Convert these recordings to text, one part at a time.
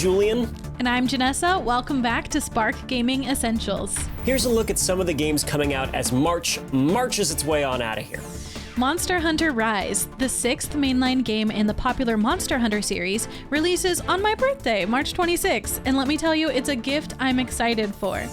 Julian. And I'm Janessa. Welcome back to Spark Gaming Essentials. Here's a look at some of the games coming out as March marches its way on out of here. Monster Hunter Rise, the 6th mainline game in the popular Monster Hunter series, releases on my birthday, March 26th, and let me tell you, it's a gift I'm excited for.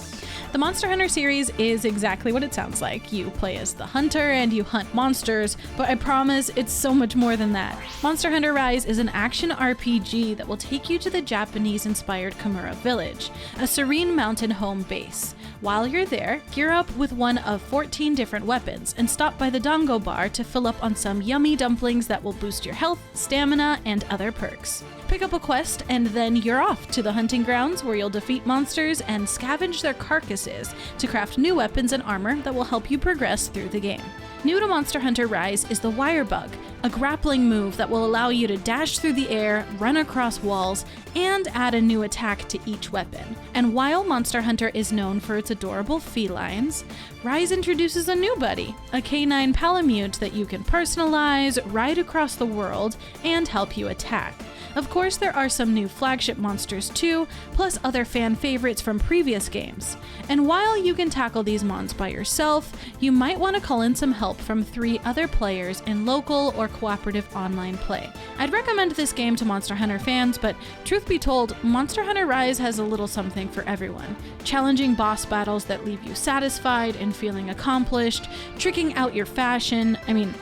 The Monster Hunter series is exactly what it sounds like. You play as the hunter and you hunt monsters, but I promise it's so much more than that. Monster Hunter Rise is an action RPG that will take you to the Japanese-inspired Kamura Village, a serene mountain home base. While you're there, gear up with one of 14 different weapons and stop by the Dango Bar to fill up on some yummy dumplings that will boost your health, stamina, and other perks. Pick up a quest and then you're off to the hunting grounds where you'll defeat monsters and scavenge their carcasses to craft new weapons and armor that will help you progress through the game. New to Monster Hunter Rise is the Wire Bug, a grappling move that will allow you to dash through the air, run across walls, and add a new attack to each weapon. And while Monster Hunter is known for its adorable felines, Rise introduces a new buddy, a canine Palamute that you can personalize, ride across the world, and help you attack. Of course, there are some new flagship monsters too, plus other fan favorites from previous games. And while you can tackle these mons by yourself, you might want to call in some help from 3 other players in local or cooperative online play. I'd recommend this game to Monster Hunter fans, but truth be told, Monster Hunter Rise has a little something for everyone. Challenging boss battles that leave you satisfied and feeling accomplished, tricking out your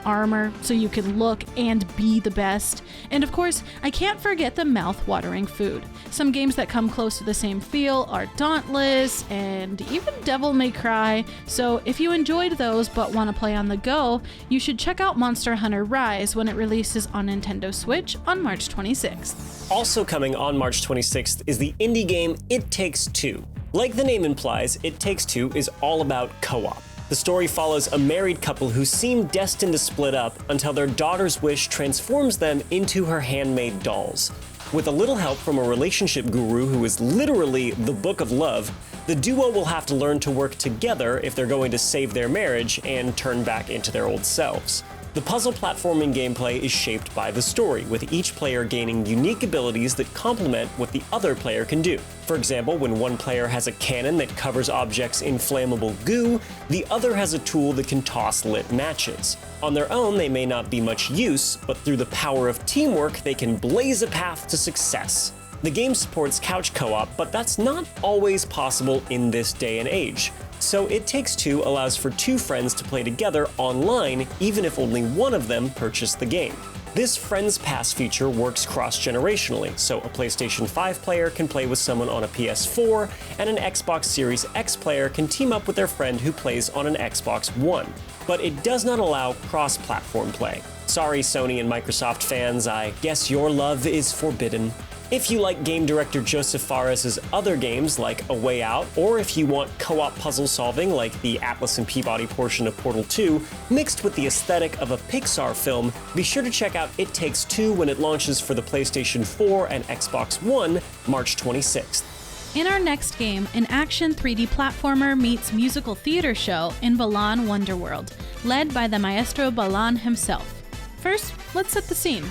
armor, so you can look and be the best. And of course, I can't forget the mouth-watering food. Some games that come close to the same feel are Dauntless and even Devil May Cry, so if you enjoyed those but want to play on the go, you should check out Monster Hunter Rise when it releases on Nintendo Switch on March 26th. Also coming on March 26th is the indie game It Takes Two. Like the name implies, It Takes Two is all about co-op. The story follows a married couple who seem destined to split up until their daughter's wish transforms them into her handmade dolls. With a little help from a relationship guru who is literally the book of love, the duo will have to learn to work together if they're going to save their marriage and turn back into their old selves. The puzzle platforming gameplay is shaped by the story, with each player gaining unique abilities that complement what the other player can do. For example, when one player has a cannon that covers objects in flammable goo, the other has a tool that can toss lit matches. On their own, they may not be much use, but through the power of teamwork, they can blaze a path to success. The game supports couch co-op, but that's not always possible in this day and age. So It Takes Two allows for 2 friends to play together online, even if only one of them purchased the game. This Friends Pass feature works cross-generationally, so a PlayStation 5 player can play with someone on a PS4, and an Xbox Series X player can team up with their friend who plays on an Xbox One. But it does not allow cross-platform play. Sorry, Sony and Microsoft fans, I guess your love is forbidden. If you like game director Joseph Fares' other games like A Way Out, or if you want co-op puzzle solving like the Atlas and Peabody portion of Portal 2, mixed with the aesthetic of a Pixar film, be sure to check out It Takes Two when it launches for the PlayStation 4 and Xbox One, March 26th. In our next game, an action 3D platformer meets musical theater show in Balan Wonderworld, led by the Maestro Balan himself. First, let's set the scene.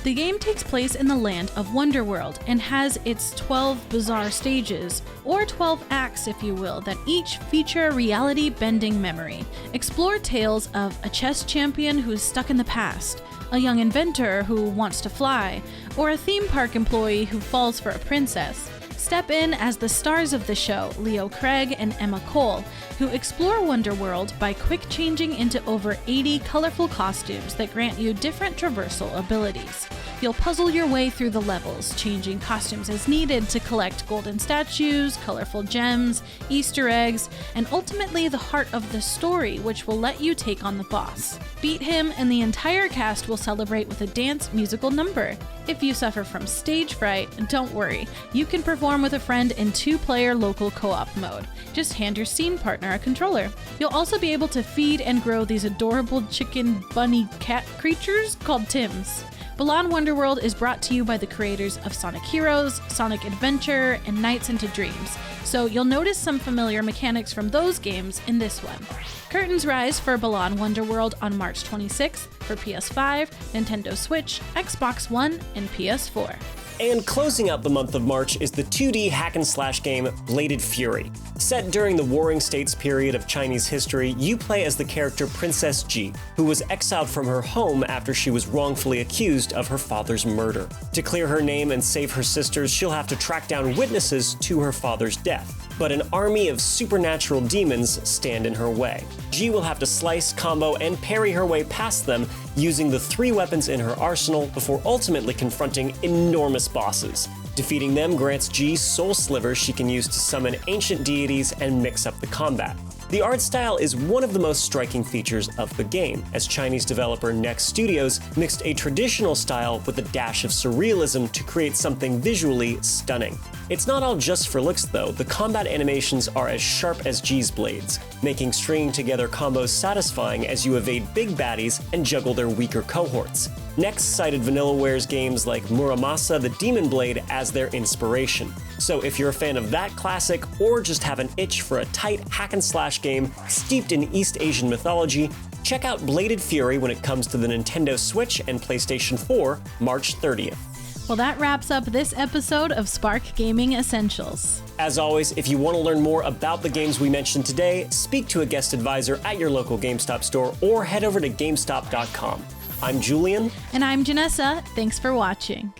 The game takes place in the land of Wonderworld and has its 12 bizarre stages, or 12 acts if you will, that each feature a reality-bending memory. Explore tales of a chess champion who's stuck in the past, a young inventor who wants to fly, or a theme park employee who falls for a princess. Step in as the stars of the show, Leo Craig and Emma Cole, who explore Wonderworld by quick changing into over 80 colorful costumes that grant you different traversal abilities. You'll puzzle your way through the levels, changing costumes as needed to collect golden statues, colorful gems, Easter eggs, and ultimately the heart of the story, which will let you take on the boss. Beat him, and the entire cast will celebrate with a dance musical number. If you suffer from stage fright, don't worry. You can perform with a friend in 2-player local co-op mode. Just hand your scene partner a controller. You'll also be able to feed and grow these adorable chicken bunny cat creatures called Tims. Balan Wonderworld is brought to you by the creators of Sonic Heroes, Sonic Adventure, and Nights into Dreams, so you'll notice some familiar mechanics from those games in this one. Curtains rise for Balan Wonderworld on March 26th for PS5, Nintendo Switch, Xbox One, and PS4. And closing out the month of March is the 2D hack-and-slash game Bladed Fury. Set during the Warring States period of Chinese history, you play as the character Princess Ji, who was exiled from her home after she was wrongfully accused of her father's murder. To clear her name and save her sisters, she'll have to track down witnesses to her father's death. But an army of supernatural demons stand in her way. Ji will have to slice, combo, and parry her way past them using the 3 weapons in her arsenal before ultimately confronting enormous bosses. Defeating them grants Ji soul slivers she can use to summon ancient deities and mix up the combat. The art style is one of the most striking features of the game, as Chinese developer Next Studios mixed a traditional style with a dash of surrealism to create something visually stunning. It's not all just for looks though, the combat animations are as sharp as Ji's blades, making stringing together combos satisfying as you evade big baddies and juggle their weaker cohorts. Next cited Vanillaware's games like Muramasa the Demon Blade as their inspiration. So if you're a fan of that classic, or just have an itch for a tight hack-and-slash game steeped in East Asian mythology, check out Bladed Fury when it comes to the Nintendo Switch and PlayStation 4, March 30th. Well, that wraps up this episode of Spark Gaming Essentials. As always, if you want to learn more about the games we mentioned today, speak to a guest advisor at your local GameStop store or head over to GameStop.com. I'm Julian. And I'm Janessa. Thanks for watching.